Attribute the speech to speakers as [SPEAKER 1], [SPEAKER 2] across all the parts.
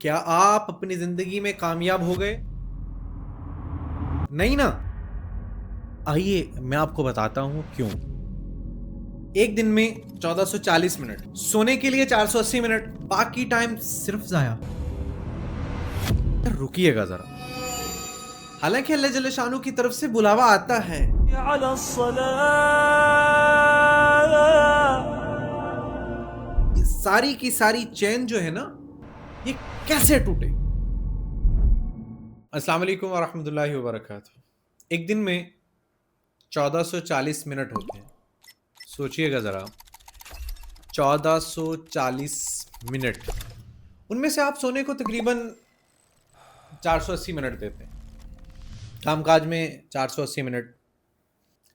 [SPEAKER 1] کیا آپ اپنی زندگی میں کامیاب ہو گئے؟ نہیں نا؟ آئیے میں آپ کو بتاتا ہوں کیوں۔ ایک دن میں 1440 منٹ، سونے کے لیے 480 منٹ، باقی ٹائم صرف ضائع۔ رکیے گا ذرا، حالانکہ اللہ جل شانہ کی طرف سے بلاوا آتا ہے
[SPEAKER 2] على الصلاة،
[SPEAKER 1] یہ ساری کی ساری چین جو ہے نا، یہ کیسے ٹوٹے؟ السلام علیکم ورحمۃ اللہ وبرکاتہ۔ ایک دن میں 1440 منٹ ہوتے ہیں، سوچئے گا ذرا، 1440 منٹ، ان میں سے آپ سونے کو تقریباً 480 منٹ دیتے ہیں، کام کاج میں 480 منٹ،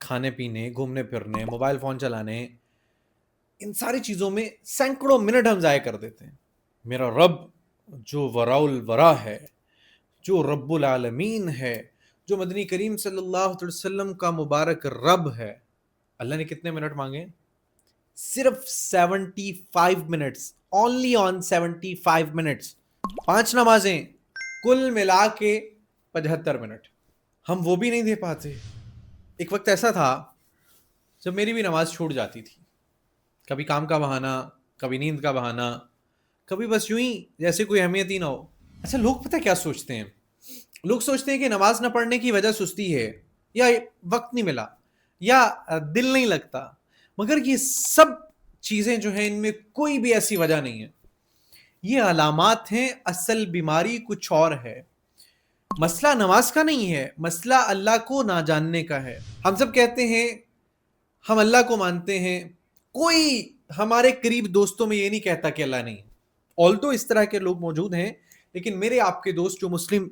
[SPEAKER 1] کھانے پینے، گھومنے پھرنے، موبائل فون چلانے، ان ساری چیزوں میں سینکڑوں منٹ ہم ضائع کر دیتے ہیں۔ میرا رب جو وراء الورا ہے، جو رب العالمین ہے، جو مدنی کریم صلی اللہ علیہ وسلم کا مبارک رب ہے، اللہ نے کتنے منٹ مانگے؟ صرف 75 منٹس، اونلی آن 75 منٹس، 5 نمازیں کل ملا کے 75 منٹ، ہم وہ بھی نہیں دے پاتے۔ ایک وقت ایسا تھا جب میری بھی نماز چھوٹ جاتی تھی، کبھی کام کا بہانہ، کبھی نیند کا بہانہ، کبھی بس یوں ہی جیسے کوئی اہمیت ہی نہ ہو۔ اچھا، لوگ پتہ کیا سوچتے ہیں؟ لوگ سوچتے ہیں کہ نماز نہ پڑھنے کی وجہ سستی ہے، یا وقت نہیں ملا، یا دل نہیں لگتا، مگر یہ سب چیزیں جو ہیں ان میں کوئی بھی ایسی وجہ نہیں ہے، یہ علامات ہیں، اصل بیماری کچھ اور ہے۔ مسئلہ نماز کا نہیں ہے، مسئلہ اللہ کو نہ جاننے کا ہے۔ ہم سب کہتے ہیں ہم اللہ کو مانتے ہیں، کوئی ہمارے قریب دوستوں میں یہ نہیں کہتا کہ اللہ نہیں، آلتو اس طرح کے لوگ موجود ہیں، لیکن میرے آپ کے دوست جو مسلم،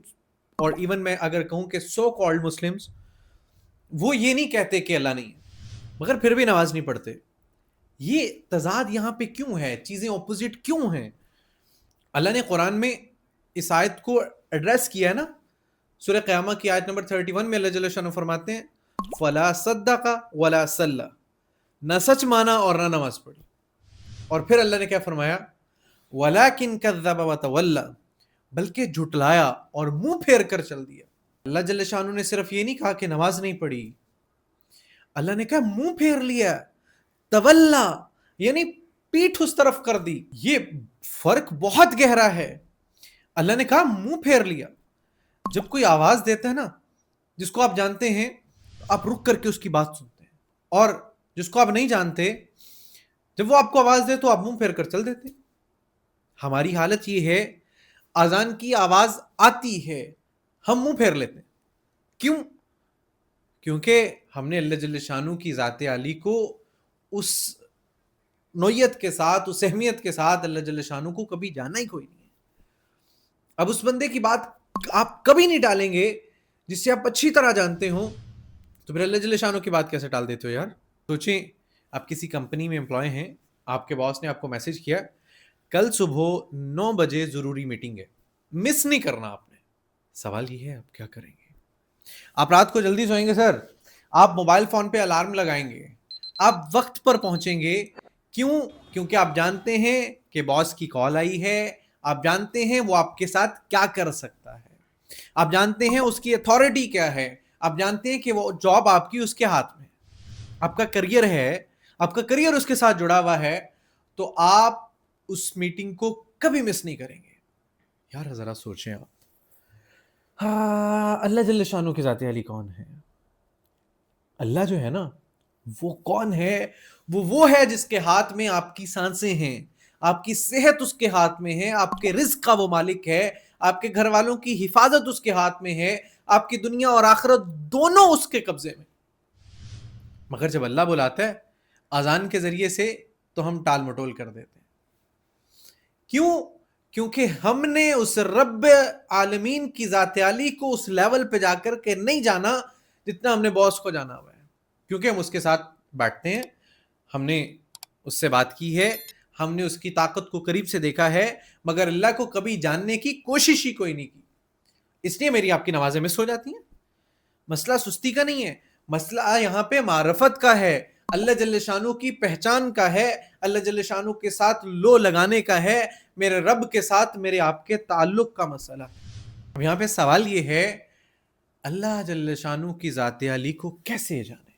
[SPEAKER 1] اور ایون میں اگر کہوں کہ سو کالڈ مسلمز، وہ یہ نہیں کہتے کہ اللہ نہیں، مگر پھر بھی نماز نہیں پڑھتے۔ یہ تضاد یہاں پہ کیوں ہے؟ چیزیں اپوزٹ کیوں ہیں؟ اللہ نے قرآن میں اس آیت کو ایڈریس کیا ہے نا، سورہ قیامہ کی آیت نمبر 31 میں اللہ جل شانہ فرماتے ہیں فَلَا صَدَّقَ وَلَا صَلَّى، نہ سچ مانا اور نہ نماز پڑھی۔ اور پھر اللہ نے کیا فرمایا؟ وَلَكِنْ كَذَّبَ وَتَوَلَّى، بلکہ جھٹلایا اور منہ پھیر کر چل دیا۔ اللہ جل شانہ نے صرف یہ نہیں کہا کہ نماز نہیں پڑھی، اللہ نے کہا منہ پھیر لیا، تولا یعنی پیٹھ اس طرف کر دی۔ یہ فرق بہت گہرا ہے۔ اللہ نے کہا منہ پھیر لیا۔ جب کوئی آواز دیتا ہے نا جس کو آپ جانتے ہیں، آپ رک کر کے اس کی بات سنتے ہیں، اور جس کو آپ نہیں جانتے، جب وہ آپ کو آواز دے تو آپ منہ پھیر کر چل دیتے ہیں۔ ہماری حالت یہ ہے، اذان کی آواز آتی ہے، ہم منہ پھیر لیتے ہیں۔ کیوں؟ کیونکہ ہم نے اللہ جل شانہ کی ذات عالی کو اس نوعیت کے ساتھ، اس اہمیت کے ساتھ اللہ جل شانہ کو کبھی جانا ہی کوئی نہیں ہے۔ اب اس بندے کی بات آپ کبھی نہیں ڈالیں گے جس سے آپ اچھی طرح جانتے ہوں، تو پھر اللہ جل شانہ کی بات کیسے ڈال دیتے ہو یار؟ سوچیں، آپ کسی کمپنی میں امپلائی ہیں، آپ کے باس نے آپ کو میسج کیا کل صبح 9 بجے ضروری میٹنگ ہے، مس نہیں کرنا آپ نے۔ سوال یہ ہے آپ کیا کریں گے؟ آپ رات کو جلدی سوئیں گے سر، آپ موبائل فون پہ الارم لگائیں گے، آپ وقت پر پہنچیں گے۔ کیوں؟ کیونکہ آپ جانتے ہیں کہ باس کی کال آئی ہے، آپ جانتے ہیں وہ آپ کے ساتھ کیا کر سکتا ہے، آپ جانتے ہیں اس کی اتھارٹی کیا ہے، آپ جانتے ہیں کہ وہ جاب آپ کی اس کے ہاتھ میں، آپ کا کریئر ہے، آپ کا کریئر اس کے ساتھ جڑا ہوا ہے، تو آپ اس میٹنگ کو کبھی مس نہیں کریں گے۔ یار ذرا سوچیں آپ، اللہ جل شانہ کی ذات علی کون ہے؟ اللہ جو ہے نا، وہ کون ہے؟ وہ ہے جس کے ہاتھ میں آپ کی سانسیں ہیں، آپ کی صحت اس کے ہاتھ میں ہے، آپ کے رزق کا وہ مالک ہے، آپ کے گھر والوں کی حفاظت اس کے ہاتھ میں ہے، آپ کی دنیا اور آخرت دونوں اس کے قبضے میں۔ مگر جب اللہ بلاتا ہے اذان کے ذریعے سے تو ہم ٹال مٹول کر دیتے ہیں۔ کیوں؟ کیونکہ ہم نے اس رب عالمین کی ذات عالی کو اس لیول پہ جا کر کے نہیں جانا جتنا ہم نے باس کو جانا ہوا ہے۔ کیونکہ ہم اس کے ساتھ بیٹھتے ہیں، ہم نے اس سے بات کی ہے، ہم نے اس کی طاقت کو قریب سے دیکھا ہے، مگر اللہ کو کبھی جاننے کی کوشش ہی کوئی نہیں کی۔ اس لیے میری آپ کی نمازیں مس ہو جاتی ہیں۔ مسئلہ سستی کا نہیں ہے، مسئلہ یہاں پہ معرفت کا ہے، اللہ جل شانو کی پہچان کا ہے، اللہ جل شانو کے ساتھ لو لگانے کا ہے، میرے رب کے ساتھ میرے آپ کے تعلق کا مسئلہ۔ اب یہاں پہ سوال یہ ہے، اللہ جل شانو کی ذات علی کو کیسے جانے؟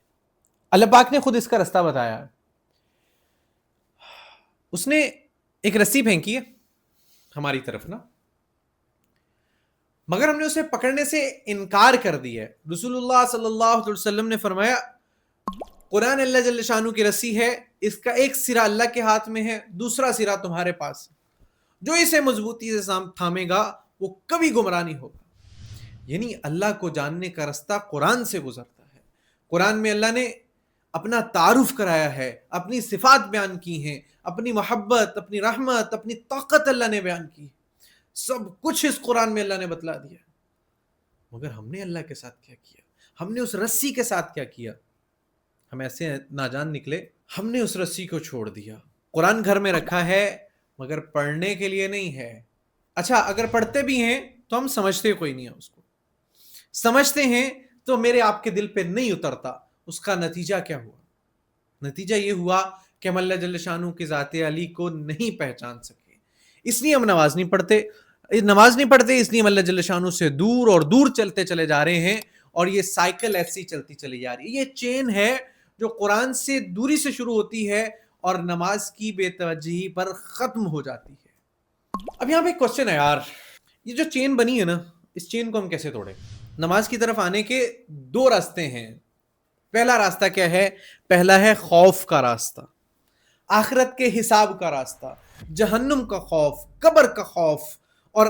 [SPEAKER 1] اللہ پاک نے خود اس کا رستہ بتایا۔ اس نے ایک رسی پھینکی ہے ہماری طرف نا، مگر ہم نے اسے پکڑنے سے انکار کر دیا ہے۔ رسول اللہ صلی اللہ علیہ وسلم نے فرمایا قرآن اللہ جل شانو کی رسی ہے، اس کا ایک سرا اللہ کے ہاتھ میں ہے، دوسرا سرا تمہارے پاس، جو اسے مضبوطی سے تھامے گا وہ کبھی گمراہ نہیں ہوگا۔ یعنی اللہ کو جاننے کا رستہ قرآن سے گزرتا ہے۔ قرآن میں اللہ نے اپنا تعارف کرایا ہے، اپنی صفات بیان کی ہیں، اپنی محبت، اپنی رحمت، اپنی طاقت اللہ نے بیان کی، سب کچھ اس قرآن میں اللہ نے بتلا دیا۔ مگر ہم نے اللہ کے ساتھ کیا کیا؟ ہم نے اس رسی کے ساتھ کیا کیا؟ ہم ایسے ناجان نکلے، ہم نے اس رسی کو چھوڑ دیا۔ قرآن گھر میں رکھا ہے مگر پڑھنے کے لیے نہیں ہے۔ اچھا اگر پڑھتے بھی ہیں تو ہم سمجھتے کوئی نہیں ہے، اس کو سمجھتے ہیں تو میرے آپ کے دل پہ نہیں اترتا۔ اس کا نتیجہ کیا ہوا؟ نتیجہ یہ ہوا کہ ہم اللہ جل شانہ کی ذات علی کو نہیں پہچان سکے، اس لیے ہم نماز نہیں پڑھتے اس لیے ہم اللہ جل شانہ سے دور اور دور چلتے چلے جا رہے ہیں، اور یہ سائیکل ایسی چلتی چلی جا رہی ہے۔ یہ چین ہے جو قرآن سے دوری سے شروع ہوتی ہے اور نماز کی بے توجہی پر ختم ہو جاتی ہے۔ اب یہاں پہ ایک کوسچن ہے یار، یہ جو چین بنی ہے نا، اس چین کو ہم کیسے توڑیں؟ نماز کی طرف آنے کے دو راستے ہیں۔ پہلا راستہ کیا ہے؟ پہلا ہے خوف کا راستہ، آخرت کے حساب کا راستہ، جہنم کا خوف، قبر کا خوف، اور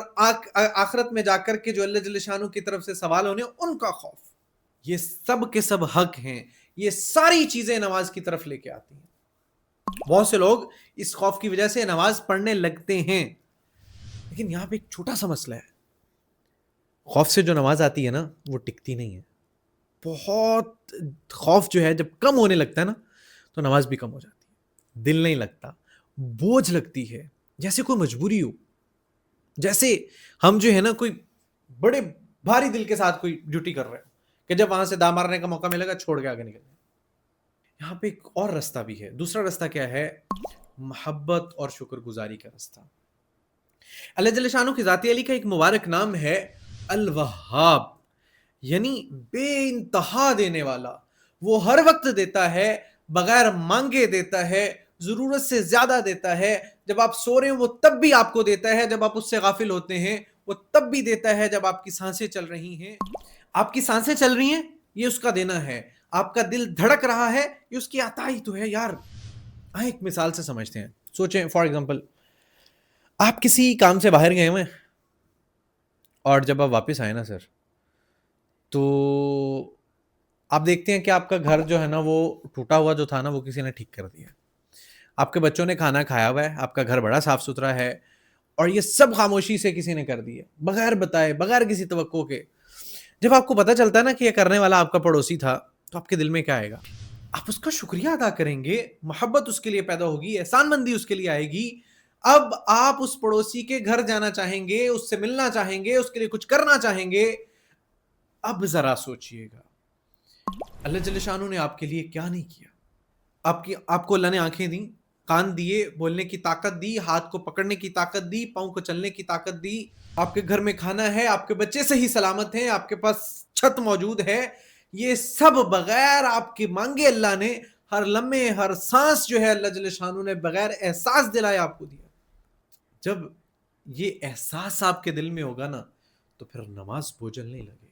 [SPEAKER 1] آخرت میں جا کر کے جو اللہ جل شانہ کی طرف سے سوال ہونے ان کا خوف۔ یہ سب کے سب حق ہیں، یہ ساری چیزیں نماز کی طرف لے کے آتی ہیں۔ بہت سے لوگ اس خوف کی وجہ سے نماز پڑھنے لگتے ہیں، لیکن یہاں پہ ایک چھوٹا سا مسئلہ ہے، خوف سے جو نماز آتی ہے نا وہ ٹکتی نہیں ہے۔ بہت خوف جو ہے جب کم ہونے لگتا ہے نا تو نماز بھی کم ہو جاتی ہے، دل نہیں لگتا، بوجھ لگتی ہے، جیسے کوئی مجبوری ہو، جیسے ہم جو ہے نا کوئی بڑے بھاری دل کے ساتھ کوئی ڈیوٹی کر رہے ہیں کہ جب وہاں سے دا مارنے کا موقع ملے گا چھوڑ کے آگے نکل جائے۔ یہاں پہ ایک اور راستہ بھی ہے۔ دوسرا راستہ کیا ہے؟ محبت اور شکر گزاری کا راستہ۔ اللہ جل شانہ کی ذات علی کا ایک مبارک نام ہے الوہاب، یعنی بے انتہا دینے والا۔ وہ ہر وقت دیتا ہے، بغیر مانگے دیتا ہے، ضرورت سے زیادہ دیتا ہے۔ جب آپ سو رہے ہیں وہ تب بھی آپ کو دیتا ہے، جب آپ اس سے غافل ہوتے ہیں وہ تب بھی دیتا ہے، جب آپ کی سانسیں چل رہی ہیں۔ آپ کی سانسیں چل رہی ہیں یہ اس کا دینا ہے، آپ کا دل دھڑک رہا ہے یہ اس کی عطا ہی تو ہے یار۔ ایک مثال سے سمجھتے ہیں، سوچیں فار ایگزامپل آپ کسی کام سے باہر گئے ہوئے اور جب آپ واپس آئے نا سر، تو آپ دیکھتے ہیں کہ آپ کا گھر جو ہے نا وہ ٹوٹا ہوا جو تھا نا وہ کسی نے ٹھیک کر دیا، آپ کے بچوں نے کھانا کھایا ہوا ہے، آپ کا گھر بڑا صاف ستھرا ہے، اور یہ سب خاموشی سے کسی نے کر دیا، بغیر بتائے، بغیر کسی توقع کے۔ جب آپ کو پتہ چلتا ہے نا کہ یہ کرنے والا آپ کا پڑوسی تھا تو آپ کے دل میں کیا آئے گا؟ آپ اس کا شکریہ ادا کریں گے، محبت اس کے لیے پیدا ہوگی، احسان مندی اس کے لیے آئے گی۔ اب آپ اس پڑوسی کے گھر جانا چاہیں گے، اس سے ملنا چاہیں گے، اس کے لیے کچھ کرنا چاہیں گے۔ اب ذرا سوچئے گا اللہ جل شانہ نے آپ کے لیے کیا نہیں کیا۔ آپ کو اللہ نے آنکھیں دیں، کان دیے، بولنے کی طاقت دی، ہاتھ کو پکڑنے کی طاقت دی، پاؤں کو چلنے کی طاقت دی، آپ کے گھر میں کھانا ہے، آپ کے بچے صحیح سلامت ہیں، آپ کے پاس چھت موجود ہے۔ یہ سب بغیر آپ کی مانگے اللہ نے ہر لمحے ہر سانس جو ہے اللہ جل شانہ نے بغیر احساس دلائے آپ کو دیا۔ جب یہ احساس آپ کے دل میں ہوگا نا تو پھر نماز بوجھل نہیں لگے گی،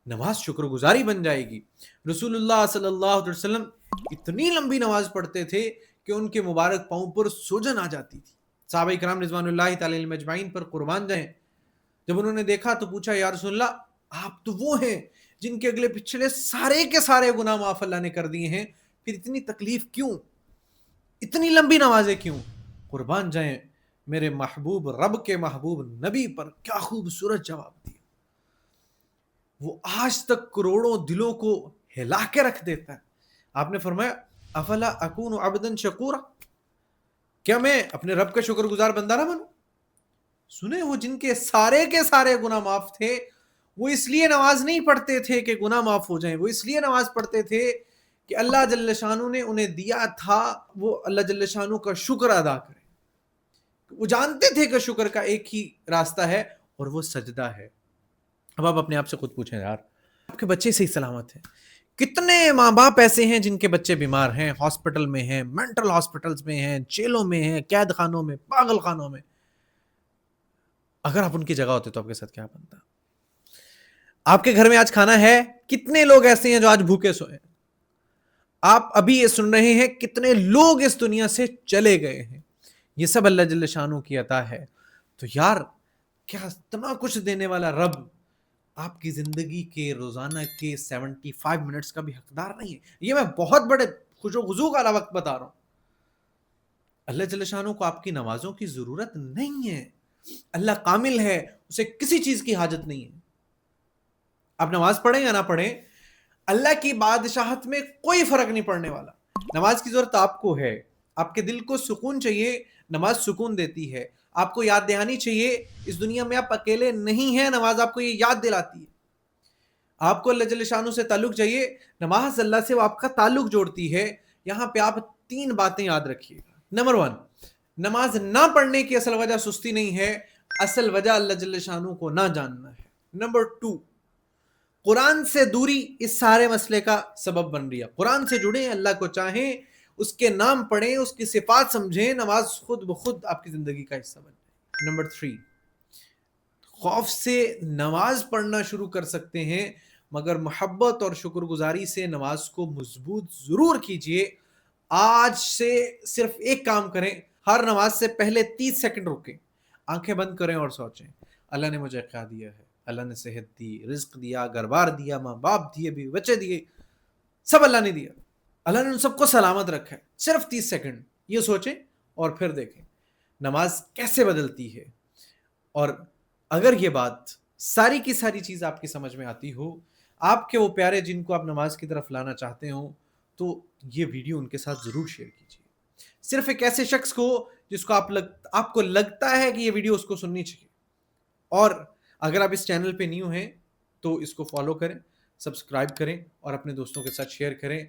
[SPEAKER 1] نماز شکر گزاری بن جائے گی۔ رسول اللہ صلی اللہ علیہ وسلم اتنی لمبی نماز پڑھتے تھے کہ ان کے مبارک پاؤں پر سوجن آ جاتی تھی۔ صحابہ کرام رضوان اللہ تعالی علیہم اجمعین پر قربان جائیں، جب انہوں نے دیکھا تو پوچھا یا رسول اللہ آپ تو وہ ہیں جن کے اگلے پچھلے سارے کے سارے گناہ معاف اللہ نے کر دیے ہیں، پھر اتنی تکلیف کیوں، اتنی لمبی نمازیں کیوں؟ قربان جائیں میرے محبوب رب کے محبوب نبی پر کیا خوبصورت جواب دیا۔ وہ آج تک کروڑوں دلوں کو ہلا کے رکھ دیتا ہے۔ آپ نے فرمایا افلا اکون عبدا شکورا، کیا میں اپنے رب کا شکر گزار بندہ نہ بنوں؟ سنے وہ جن کے سارے گناہ معاف تھے، وہ اس لیے نماز نہیں پڑھتے تھے کہ گناہ معاف ہو جائیں، وہ اس لیے نماز پڑھتے تھے کہ اللہ جل شانو نے انہیں دیا تھا، وہ اللہ جل شانو کا شکر ادا کریں. وہ جانتے تھے کہ شکر کا ایک ہی راستہ ہے اور وہ سجدہ ہے. اب آپ اپنے آپ سے خود پوچھیں یار، آپ کے بچے صحیح سلامت ہیں؟ کتنے ماں باپ ایسے ہیں جن کے بچے بیمار ہیں، ہاسپٹل میں ہیں، مینٹل ہاسپٹلز میں ہیں، جیلوں میں ہیں، قید خانوں میں، پاگل خانوں میں. اگر آپ ان کی جگہ ہوتے تو آپ کے ساتھ کیا بنتا؟ آپ کے گھر میں آج کھانا ہے؟ کتنے لوگ ایسے ہیں جو آج بھوکے سوئے؟ آپ ابھی یہ سن رہے ہیں کتنے لوگ اس دنیا سے چلے گئے ہیں؟ یہ سب اللہ جل شانہ کی عطا ہے. تو یار کیا اتنا کچھ دینے والا رب آپ کی زندگی کے روزانہ کے 75 منٹس کا بھی حقدار نہیں ہے؟ یہ میں بہت بڑے خوش و خضوع والا وقت بتا رہا ہوں. اللہ جل شانہ کو آپ کی نمازوں کی ضرورت نہیں ہے. اللہ کامل ہے، اسے کسی چیز کی حاجت نہیں ہے. آپ نماز پڑھیں یا نہ پڑھیں، اللہ کی بادشاہت میں کوئی فرق نہیں پڑنے والا. نماز کی ضرورت آپ کو ہے. آپ کے دل کو سکون چاہیے، نماز سکون دیتی ہے. آپ کو یاد دہانی چاہیے اس دنیا میں آپ اکیلے نہیں ہیں، نماز آپ کو یہ یاد دلاتی ہے. آپ کو اللہ جل شانہ سے تعلق چاہیے، نماز اللہ سے آپ کا تعلق جوڑتی ہے. یہاں پہ آپ 3 باتیں یاد رکھیے گا. نمبر 1، نماز نہ پڑھنے کی اصل وجہ سستی نہیں ہے، اصل وجہ اللہ جل شانہ کو نہ جاننا ہے. نمبر 2، قرآن سے دوری اس سارے مسئلے کا سبب بن رہی ہے. قرآن سے جڑیں، اللہ کو چاہیں، اس کے نام پڑھیں، اس کی صفات سمجھیں، نماز خود بخود آپ کی زندگی کا حصہ بن جائے. نمبر 3، خوف سے نماز پڑھنا شروع کر سکتے ہیں، مگر محبت اور شکر گزاری سے نماز کو مضبوط ضرور کیجئے. آج سے صرف ایک کام کریں، ہر نماز سے پہلے 30 سیکنڈ رکیں، آنکھیں بند کریں اور سوچیں اللہ نے مجھے کیا دیا ہے. اللہ نے صحت دی، رزق دیا، گھر بار دیا، ماں باپ دیے، بھی بچے دیے، سب اللہ نے دیا. اللہ نے ان سب کو سلامت رکھا ہے. صرف 30 سیکنڈ یہ سوچیں اور پھر دیکھیں نماز کیسے بدلتی ہے. اور اگر یہ بات ساری کی ساری چیز آپ کی سمجھ میں آتی ہو، آپ کے وہ پیارے جن کو آپ نماز کی طرف لانا چاہتے ہو، تو یہ ویڈیو ان کے ساتھ ضرور شیئر کیجیے. صرف ایک ایسے شخص کو جس کو آپ کو لگتا ہے کہ یہ ویڈیو اس کو سننی چاہیے. اور اگر آپ اس چینل پہ نیو ہیں تو اس کو فالو کریں، سبسکرائب کریں اور اپنے دوستوں کے ساتھ شیئر کریں،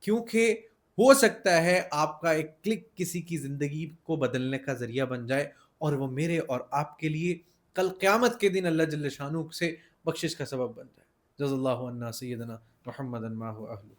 [SPEAKER 1] کیونکہ ہو سکتا ہے آپ کا ایک کلک کسی کی زندگی کو بدلنے کا ذریعہ بن جائے، اور وہ میرے اور آپ کے لیے کل قیامت کے دن اللہ جل شانہ سے بخشش کا سبب بن جائے. جزا اللہ عنا سیدنا محمد ما هو اہلہ.